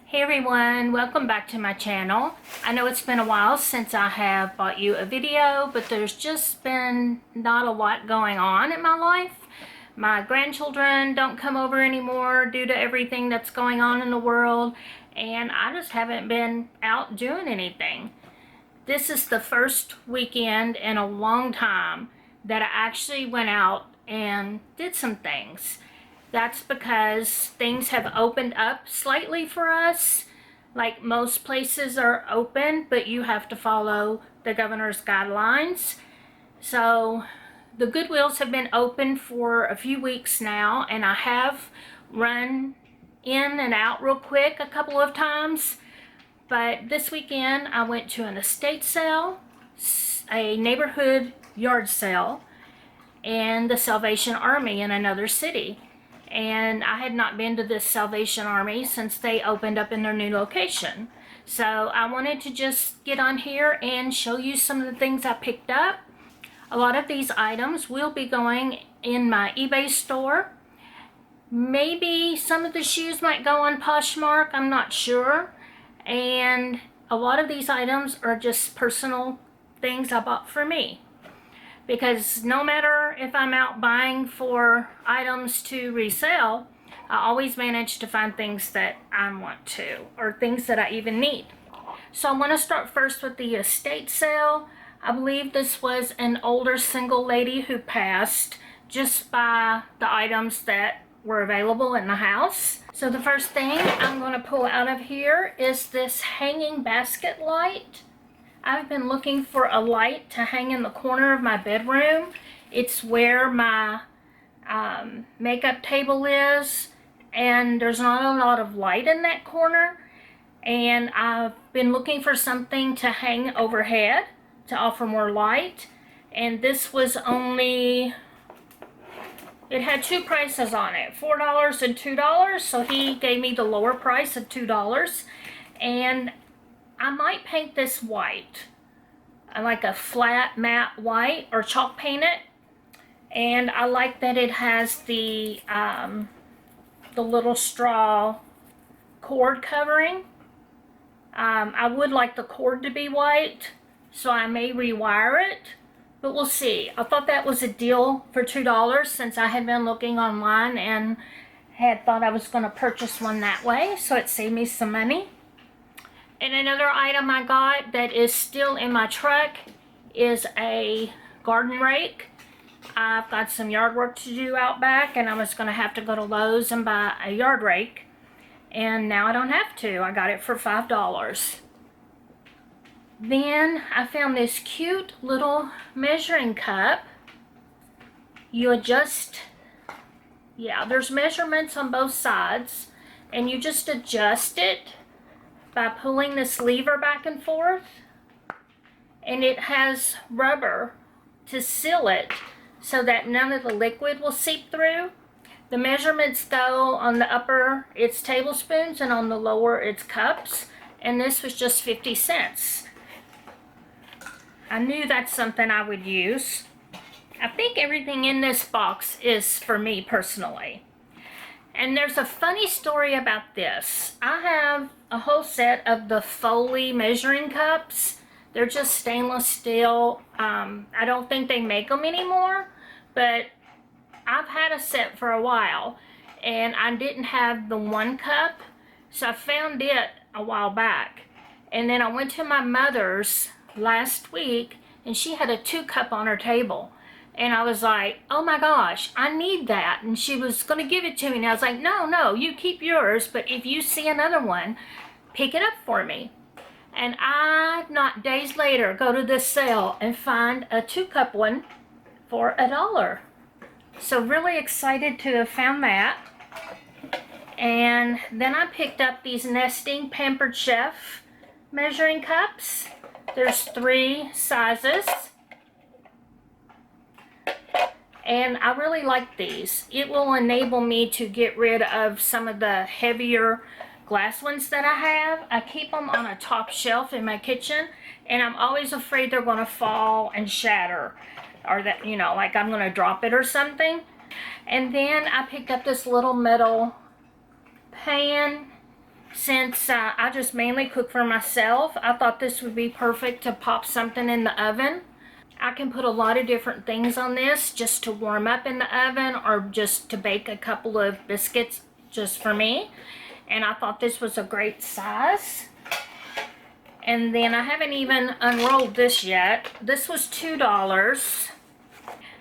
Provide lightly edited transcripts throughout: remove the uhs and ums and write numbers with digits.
Hey everyone, welcome back to my channel. I know it's been a while since I have bought you a video, but there's just been not a lot going on in my life. My grandchildren don't come over anymore due to everything that's going on in the world, and I just haven't been out doing anything. This is the first weekend in a long time that I actually went out and did some things. That's because things have opened up slightly for us. Like most places are open, but you have to follow the governor's guidelines. So the Goodwills have been open for a few weeks now, and I have run in and out real quick a couple of times. But this weekend I went to an estate sale, a neighborhood yard sale, and the Salvation Army in another city. And I had not been to this Salvation Army since they opened up in their new location. So I wanted to just get on here and show you some of the things I picked up. A lot of these items will be going in my eBay store. Maybe some of the shoes might go on Poshmark, I'm not sure. And a lot of these items are just personal things I bought for me. Because no matter if I'm out buying for items to resell, I always manage to find things that I want to, or things that I even need. So I want to start first with the estate sale. I believe this was an older single lady who passed just by the items that were available in the house. So the first thing I'm going to pull out of here is this hanging basket light. I've been looking for a light to hang in the corner of my bedroom. It's where my makeup table is, and there's not a lot of light in that corner. And I've been looking for something to hang overhead to offer more light. And this was only, it had two prices on it, $4 and $2. So he gave me the lower price of $2. And I might paint this white. I like a flat matte white, or chalk paint it. And I like that it has the little straw cord covering. I would like the cord to be white, so I may rewire it, but we'll see. I thought that was a deal for $2 since I had been looking online and had thought I was going to purchase one that way, so it saved me some money. And another item I got that is still in my truck is a garden rake. I've got some yard work to do out back, and I was going to have to go to Lowe's and buy a yard rake. And now I don't have to. I got it for $5. Then I found this cute little measuring cup. You adjust, there's measurements on both sides, and you just adjust it by pulling this lever back and forth, and it has rubber to seal it so that none of the liquid will seep through. The measurements go on the upper, it's tablespoons, and on the lower, it's cups, and this was just 50 cents. I knew that's something I would use. I think everything in this box is for me personally. And there's a funny story about this. I have a whole set of the Foley measuring cups. They're just stainless steel. I don't think they make them anymore, but I've had a set for a while, and I didn't have the one cup, so I found it a while back. And then I went to my mother's last week, and she had a 2-cup on her table. And I was like, oh my gosh, I need that. And she was going to give it to me. And I was like, no, you keep yours. But if you see another one, pick it up for me. And I, not days later, go to this sale and find a 2-cup one for $1. So really excited to have found that. And then I picked up these Nesting Pampered Chef measuring cups. There's 3 sizes. And I really like these. It will enable me to get rid of some of the heavier glass ones that I have. I keep them on a top shelf in my kitchen, and I'm always afraid they're going to fall and shatter, or that, like I'm going to drop it or something. And then I picked up this little metal pan Since I just mainly cook for myself, I thought this would be perfect to pop something in the oven. I can put a lot of different things on this just to warm up in the oven or just to bake a couple of biscuits just for me. And I thought this was a great size. And then I haven't even unrolled this yet. This was $2.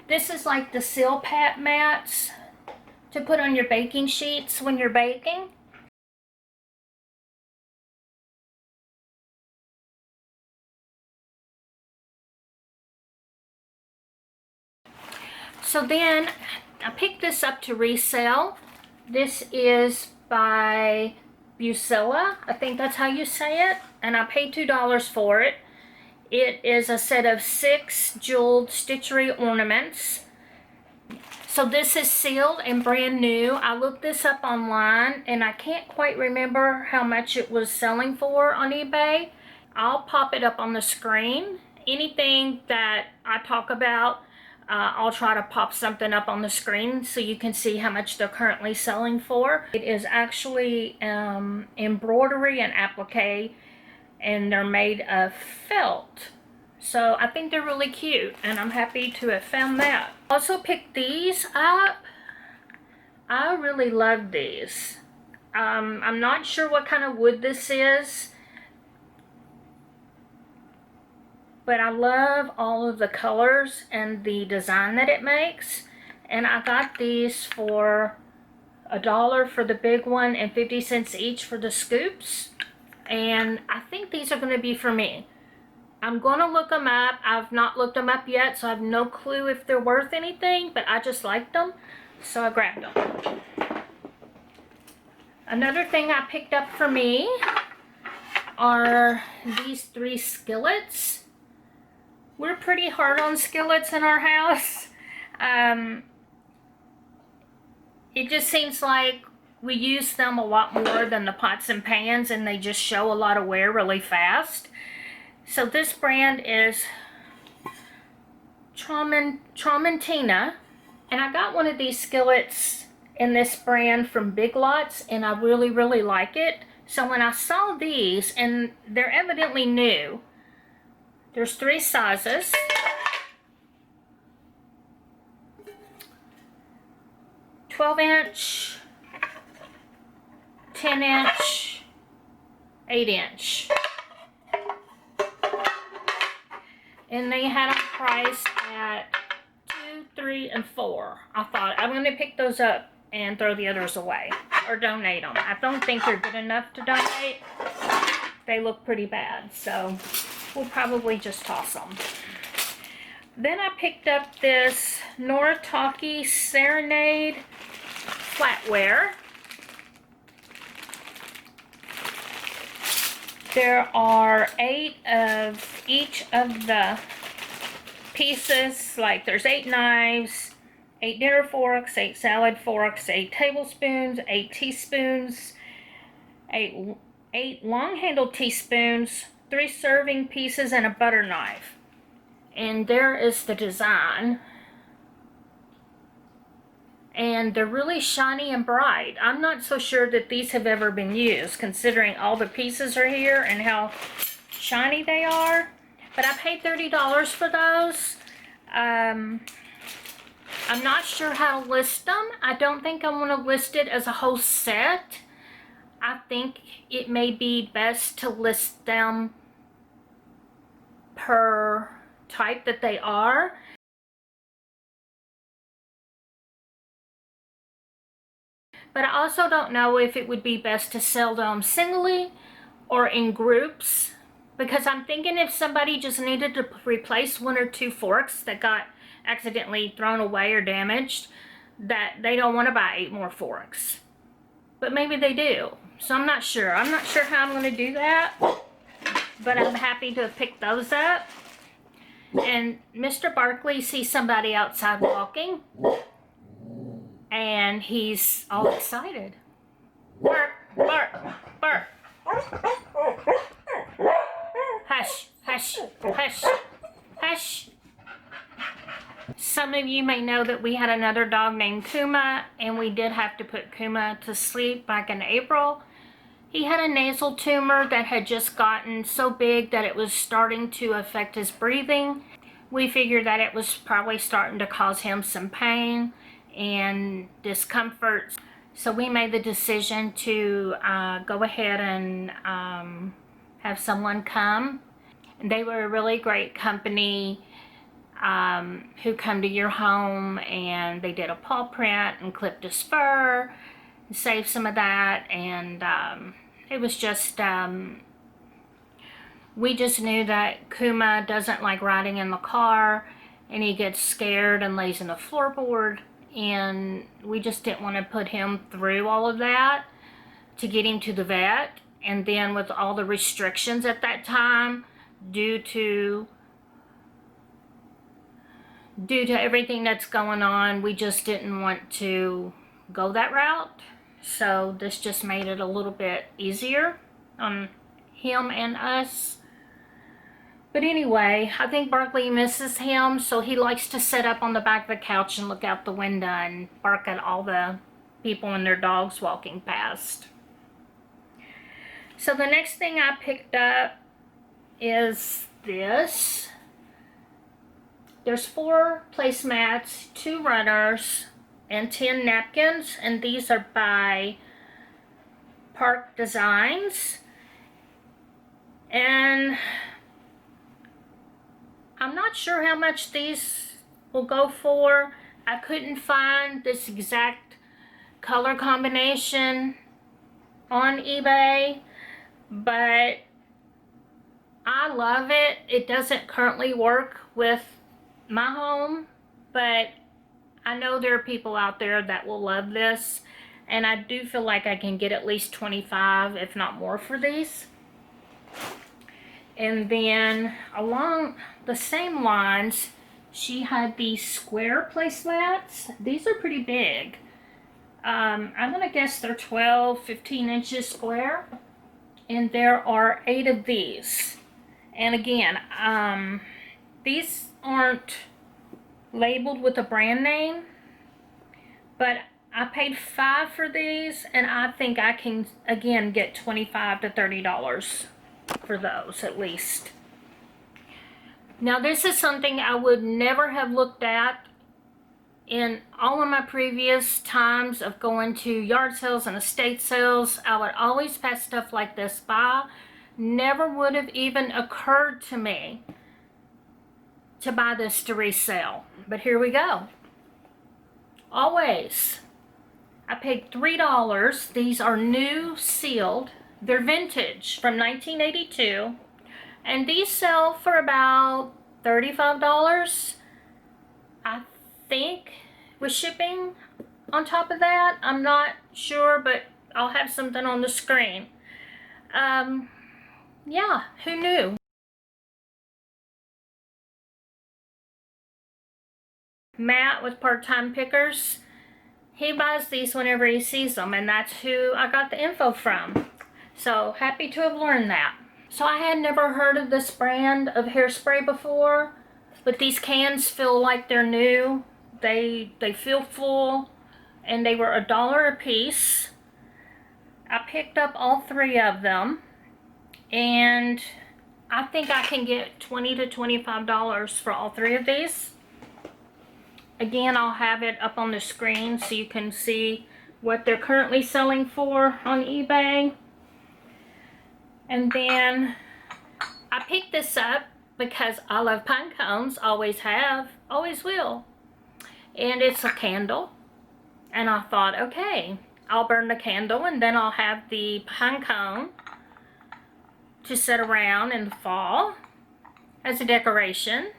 This is like the seal pat mats to put on your baking sheets when you're baking. So then I picked this up to resell. This is by Bucilla. I think that's how you say it. And I paid $2 for it. It is a set of 6 jeweled stitchery ornaments. So this is sealed and brand new. I looked this up online and I can't quite remember how much it was selling for on eBay. I'll pop it up on the screen. Anything that I talk about, I'll try to pop something up on the screen so you can see how much they're currently selling for. It is actually embroidery and applique, and they're made of felt. So I think they're really cute, and I'm happy to have found that. Also picked these up. I really love these. I'm not sure what kind of wood this is, but I love all of the colors and the design that it makes. And I got these for $1 for the big one and 50 cents each for the scoops. And I think these are going to be for me. I'm going to look them up. I've not looked them up yet, so I have no clue if they're worth anything, but I just liked them, so I grabbed them. Another thing I picked up for me are these 3 skillets. We're pretty hard on skillets in our house. It just seems like we use them a lot more than the pots and pans, and they just show a lot of wear really fast. So this brand is Tramontina, and I got one of these skillets in this brand from Big Lots, and I really, really like it. So when I saw these, and they're evidently new, there's 3 sizes. (12-inch), 10-inch, 8-inch. And they had them priced at $2, $3, and $4. I thought I'm going to pick those up and throw the others away or donate them. I don't think they're good enough to donate. They look pretty bad, so we'll probably just toss them. Then I picked up this Noritake Serenade flatware. There are 8 of each of the pieces. Like there's 8 knives, 8 dinner forks, 8 salad forks, 8 tablespoons, 8 teaspoons, 8 long-handled teaspoons, 3 serving pieces, and a butter knife. And there is the design. And they're really shiny and bright. I'm not so sure that these have ever been used, considering all the pieces are here and how shiny they are. But I paid $30 for those. I'm not sure how to list them. I don't think I want to list it as a whole set. I think it may be best to list them per type that they are. But I also don't know if it would be best to sell them singly or in groups, because I'm thinking if somebody just needed to replace 1 or 2 forks that got accidentally thrown away or damaged, that they don't want to buy 8 more forks. But maybe they do. So I'm not sure. I'm not sure how I'm going to do that, but I'm happy to have picked those up. And Mr. Barkley sees somebody outside walking, and he's all excited. Bark, bark, bark. Hush, hush, hush, hush. Some of you may know that we had another dog named Kuma, and we did have to put Kuma to sleep back in April. He had a nasal tumor that had just gotten so big that it was starting to affect his breathing. We figured that it was probably starting to cause him some pain and discomfort. So we made the decision to go ahead and have someone come. And they were a really great company who come to your home, and they did a paw print and clipped his fur and saved some of that. And it was just, we just knew that Kuma doesn't like riding in the car, and he gets scared and lays in the floorboard, and we just didn't want to put him through all of that to get him to the vet. And then with all the restrictions at that time due to everything that's going on, we just didn't want to go that route. So this just made it a little bit easier on him and us. But anyway, I think Barkley misses him, so he likes to sit up on the back of the couch and look out the window and bark at all the people and their dogs walking past. So the next thing I picked up is this. There's 4 placemats, 2 runners, and 10 napkins, and these are by Park Designs. And I'm not sure how much these will go for. I couldn't find this exact color combination on eBay, but I love it. It doesn't currently work with my home, but I know there are people out there that will love this, and I do feel like I can get at least 25, if not more, for these. And then along the same lines, she had these square placemats. These are pretty big. I'm gonna guess they're 12, 15 inches square, and there are 8 of these. And again, these aren't labeled with a brand name, but I paid $5 for these, and I think I can again get $25 to $30 for those at least. Now this is something I would never have looked at in all of my previous times of going to yard sales and estate sales. I would always pass stuff like this by. Never would have even occurred to me to buy this to resell, but here we go. Always. I paid $3. These are new, sealed. They're vintage from 1982, and these sell for about $35, I think, with shipping on top of that. I'm not sure, but I'll have something on the screen. Yeah, who knew? Matt with Part-Time Pickers, he buys these whenever he sees them, and that's who I got the info from. So happy to have learned that. So I had never heard of this brand of hairspray before, but these cans feel like they're new. They feel full, and they were $1 a piece. I picked up all 3 of them, and I think I can get $20 to $25 for all 3 of these. Again, I'll have it up on the screen so you can see what they're currently selling for on eBay. And then I picked this up because I love pine cones, always have, always will. And it's a candle. And I thought, okay, I'll burn the candle and then I'll have the pine cone to sit around in the fall as a decoration.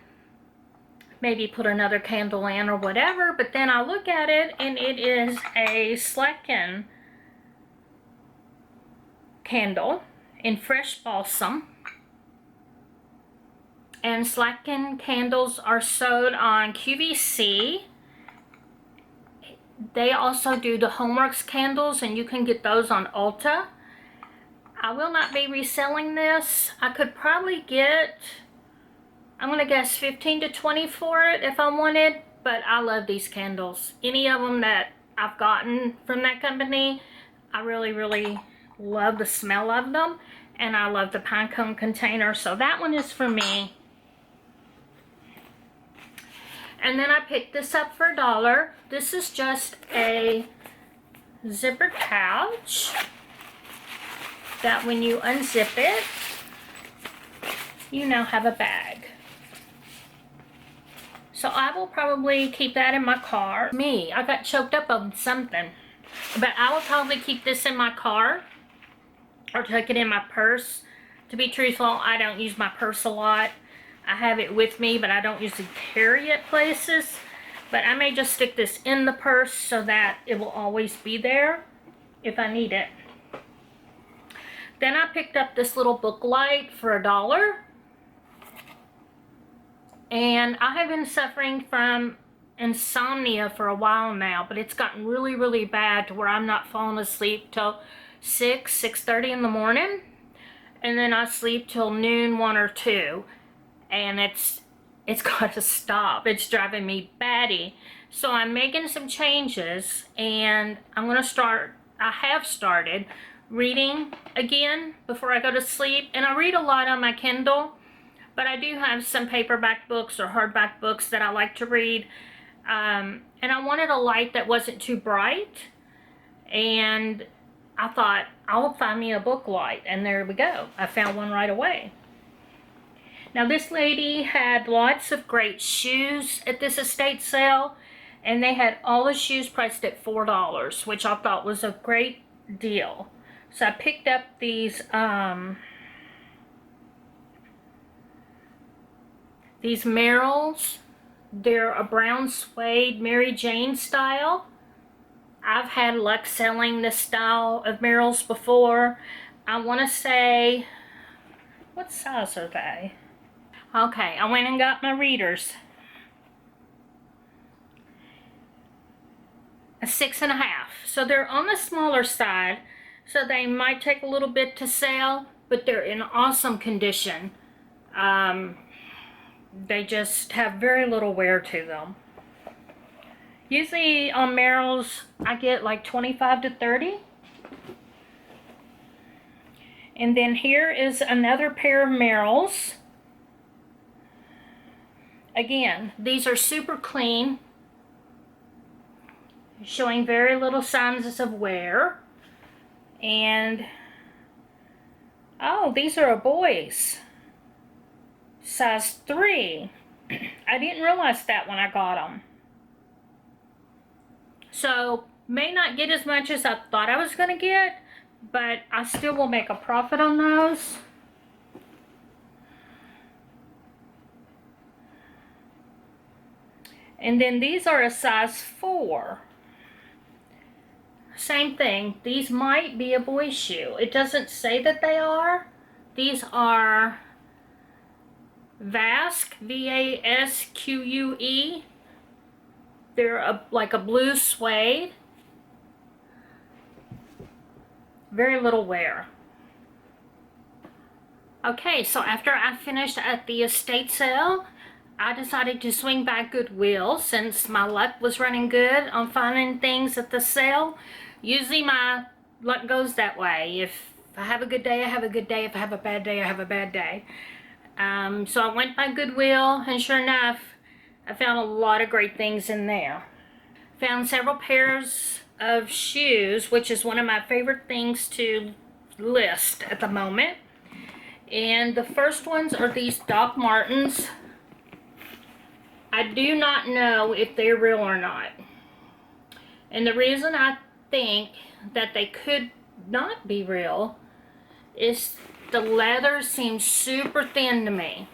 Maybe put another candle in or whatever, but then I look at it and it is a Slacken candle in fresh balsam. And Slacken candles are sold on QVC. They also do the Homeworks candles, and you can get those on Ulta. I will not be reselling this. I could probably get, I'm going to guess 15 to 20 for it if I wanted, but I love these candles. Any of them that I've gotten from that company, I really, really love the smell of them, and I love the pine cone container, so that one is for me. And then I picked this up for $1. This is just a zipper pouch that when you unzip it, you now have a bag. So I will probably keep that in my car. I got choked up on something. But I will probably keep this in my car or tuck it in my purse. To be truthful, I don't use my purse a lot. I have it with me, but I don't usually carry it places. But I may just stick this in the purse so that it will always be there if I need it. Then I picked up this little book light for $1. And I have been suffering from insomnia for a while now, but it's gotten really, really bad to where I'm not falling asleep till 6:30 in the morning. And then I sleep till noon, 1 or 2. And it's got to stop. It's driving me batty. So I'm making some changes, and I have started reading again before I go to sleep. And I read a lot on my Kindle, but I do have some paperback books or hardback books that I like to read. And I wanted a light that wasn't too bright. And I thought, I'll find me a book light. And there we go. I found one right away. Now this lady had lots of great shoes at this estate sale. And they had all the shoes priced at $4, which I thought was a great deal. So I picked up these Merrells. They're a brown suede Mary Jane style. I've had luck selling this style of Merrells before. I want to say, what size are they? Okay, I went and got my readers. A 6.5. So they're on the smaller side, so they might take a little bit to sell, but they're in awesome condition. They just have very little wear to them. Usually on Merrells, I get like 25 to 30. And then here is another pair of Merrells. Again, these are super clean, showing very little signs of wear. And, oh, these are a boy's. Size 3. I didn't realize that when I got them. So, may not get as much as I thought I was going to get, but I still will make a profit on those. And then these are a size 4. Same thing. These might be a boy's shoe. It doesn't say that they are. These are Vasque, V-A-S-Q-U-E. They're like a blue suede. Very little wear. Okay, so after I finished at the estate sale, I decided to swing by Goodwill since my luck was running good on finding things at the sale. Usually my luck goes that way. If I have a good day, I have a good day. If I have a bad day, I have a bad day. So I went by Goodwill, and sure enough, I found a lot of great things in there. Found several pairs of shoes, which is one of my favorite things to list at the moment. And the first ones are these Doc Martens. I do not know if they're real or not. And the reason I think that they could not be real is the leather seems super thin to me.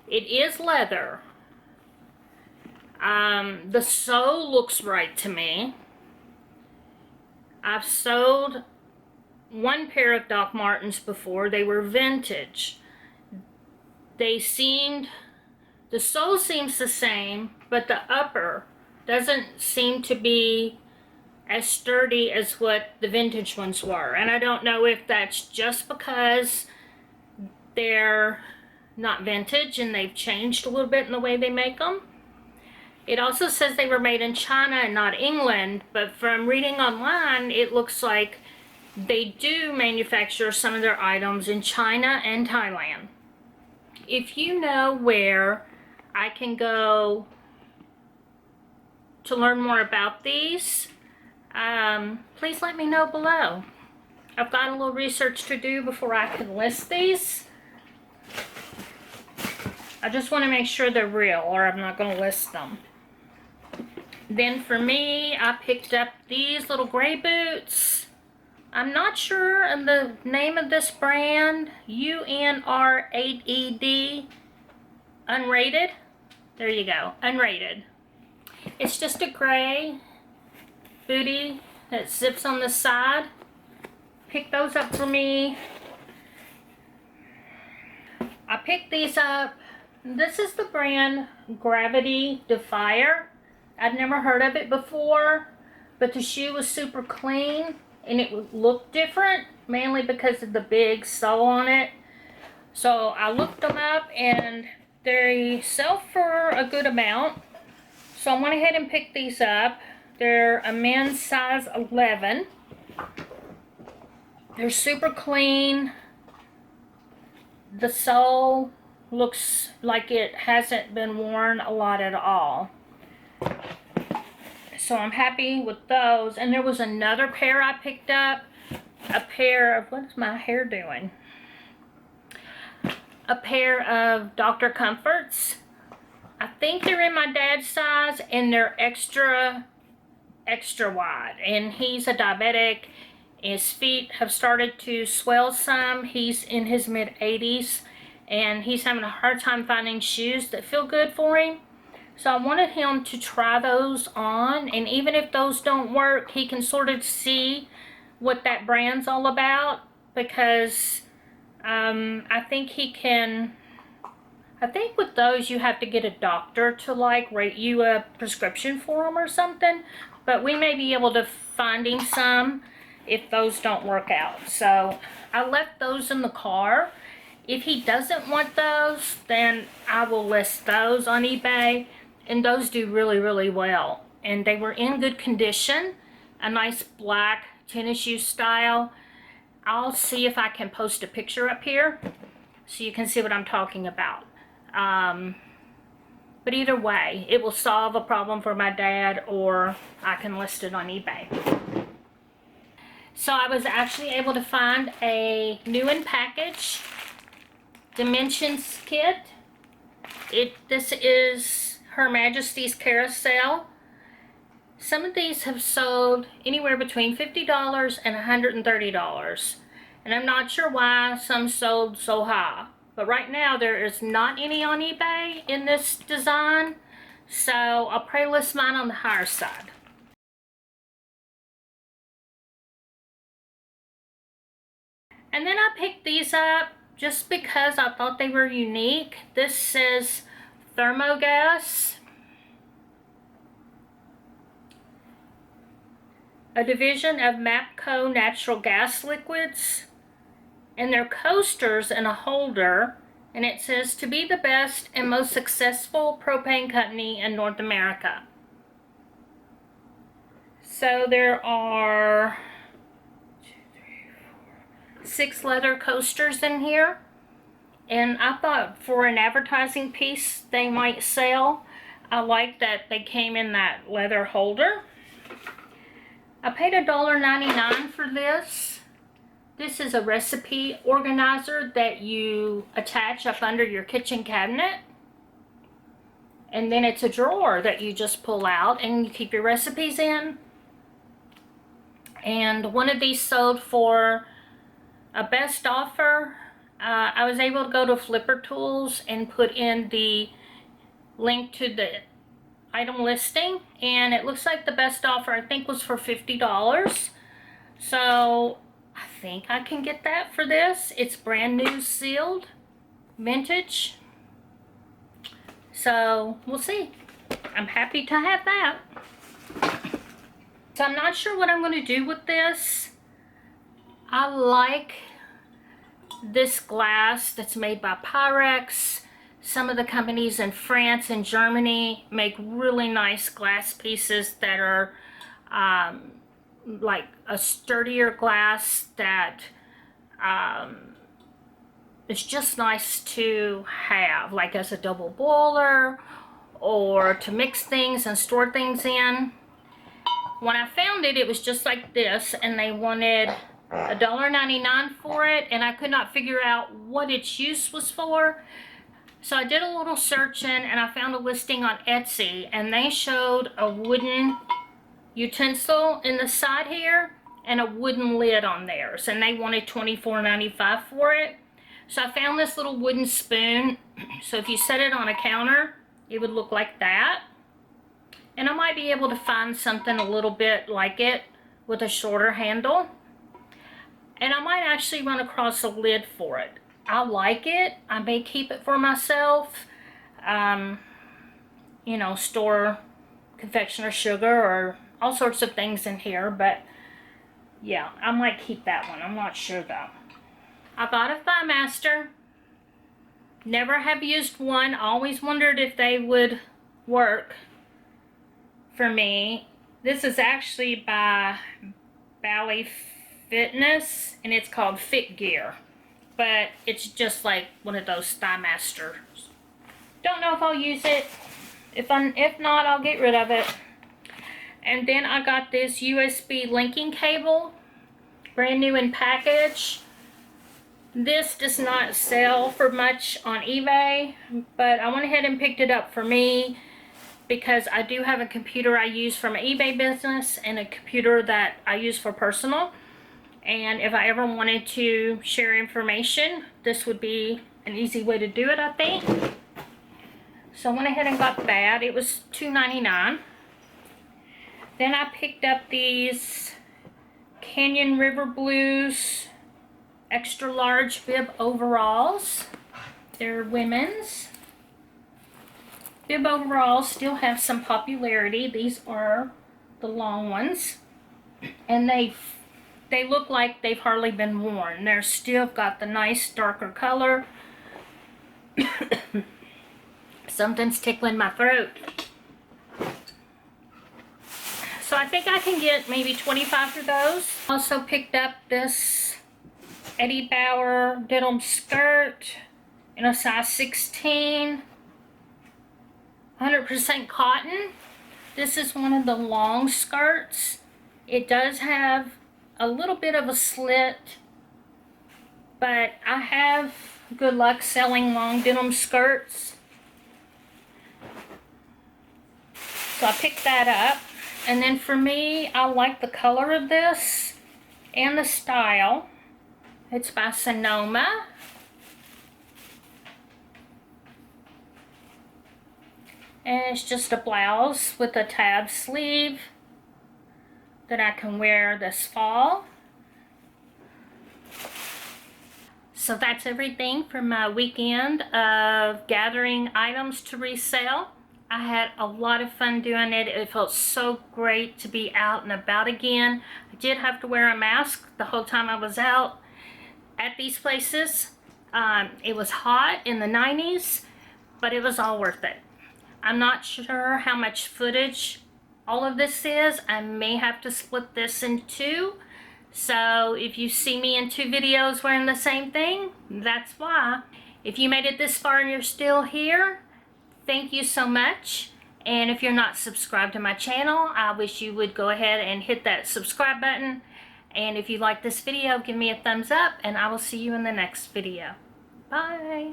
It is leather. The sole looks right to me. I've sold one pair of Doc Martens before. They were vintage. The sole seems the same, but the upper doesn't seem to be as sturdy as what the vintage ones were. And I don't know if that's just because they're not vintage and they've changed a little bit in the way they make them. It also says they were made in China and not England, but from reading online, it looks like they do manufacture some of their items in China and Thailand. If you know where I can go to learn more about these, please let me know below. I've got a little research to do before I can list these. I just want to make sure they're real, or I'm not going to list them. Then for me, I picked up these little gray boots. I'm not sure of the name of this brand. UNR8ED. Unrated. There you go. Unrated. It's just a gray bootie that zips on the side. Pick those up for me. I picked these up. This is the brand Gravity Defier. I'd never heard of it before, but the shoe was super clean and it looked different, mainly because of the big sole on it. So I looked them up and they sell for a good amount. So I went ahead and picked these up. They're a men's size 11. They're super clean. The sole looks like it hasn't been worn a lot at all. So I'm happy with those. And there was another pair I picked up. A pair of, what is my hair doing? A pair of Dr. Comforts. I think they're in my dad's size and they're extra wide. And he's a diabetic. His feet have started to swell some. He's in his mid-80s and he's having a hard time finding shoes that feel good for him. So I wanted him to try those on, and even if those don't work, he can sort of see what that brand's all about, because I think he can, I think with those you have to get a doctor to like write you a prescription for them or something, but we may be able to find him some if those don't work out. So I left those in the car. If he doesn't want those, then I will list those on eBay. And those do really, really well. And they were in good condition. A nice black tennis shoe style. I'll see if I can post a picture up here so you can see what I'm talking about. But either way, it will solve a problem for my dad, or I can list it on eBay. So I was actually able to find a new in package Dimensions kit. This is Her Majesty's Carousel. Some of these have sold anywhere between $50 and $130. And I'm not sure why some sold so high. But right now there is not any on eBay in this design. So I'll probably list mine on the higher side. And then I picked these up just because I thought they were unique. This says Thermogas, a division of MAPCO Natural Gas Liquids, and they're coasters and a holder, and it says to be the best and most successful propane company in North America. So there are 6 leather coasters in here. And I thought for an advertising piece they might sell. I like that they came in that leather holder. I paid $1.99 for this. This is a recipe organizer that you attach up under your kitchen cabinet. And then it's a drawer that you just pull out and you keep your recipes in. And one of these sold for a best offer. I was able to go to Flipper Tools and put in the link to the item listing, and it looks like the best offer I think was for $50. So I think I can get that for this. It's brand new, sealed, vintage. So we'll see. I'm happy to have that. So I'm not sure what I'm going to do with this. I like this glass that's made by Pyrex. Some of the companies in France and Germany make really nice glass pieces that are like a sturdier glass that it's just nice to have, like as a double boiler or to mix things and store things in. When I found it, it was just like this, and they wanted $1.99 for it, and I could not figure out what its use was for. So I did a little searching, and I found a listing on Etsy, and they showed a wooden utensil in the side here and a wooden lid on theirs, and they wanted $24.95 for it. So I found this little wooden spoon. So if you set it on a counter, it would look like that. And I might be able to find something a little bit like it with a shorter handle. And I might actually run across a lid for it. I like it. I may keep it for myself. You know, store confectioner sugar or all sorts of things in here. But yeah, I might keep that one. I'm not sure though. I bought a ThighMaster. Never have used one. Always wondered if they would work for me. This is actually by Bally Fitness, and it's called Fit Gear, but it's just like one of those ThighMasters. Don't know if I'll use it. If not, I'll get rid of it. And then I got this USB linking cable, brand new in package. This does not sell for much on eBay, but I went ahead and picked it up for me because I do have a computer I use for my eBay business and a computer that I use for personal. And if I ever wanted to share information, this would be an easy way to do it, I think. So I went ahead and got that. It was $2.99. Then I picked up these Canyon River Blues extra large bib overalls. They're women's. Bib overalls still have some popularity. These are the long ones, and they look like they've hardly been worn. They're still got the nice darker color. Something's tickling my throat. So I think I can get maybe 25 for those. Also picked up this Eddie Bauer denim skirt in a size 16. 100% cotton. This is one of the long skirts. It does have a little bit of a slit, but I have good luck selling long denim skirts. So I picked that up. And then for me, I like the color of this and the style. It's by Sonoma. And it's just a blouse with a tab sleeve that I can wear this fall. So that's everything for my weekend of gathering items to resell. I had a lot of fun doing it. It felt so great to be out and about again. I did have to wear a mask the whole time I was out at these places. It was hot in the 90s, but it was all worth it. I'm not sure how much footage all of this is. I may have to split this in two. So if you see me in two videos wearing the same thing, that's why. If you made it this far and you're still here, thank you so much. And if you're not subscribed to my channel, I wish you would go ahead and hit that subscribe button. And if you like this video, give me a thumbs up, and I will see you in the next video. Bye.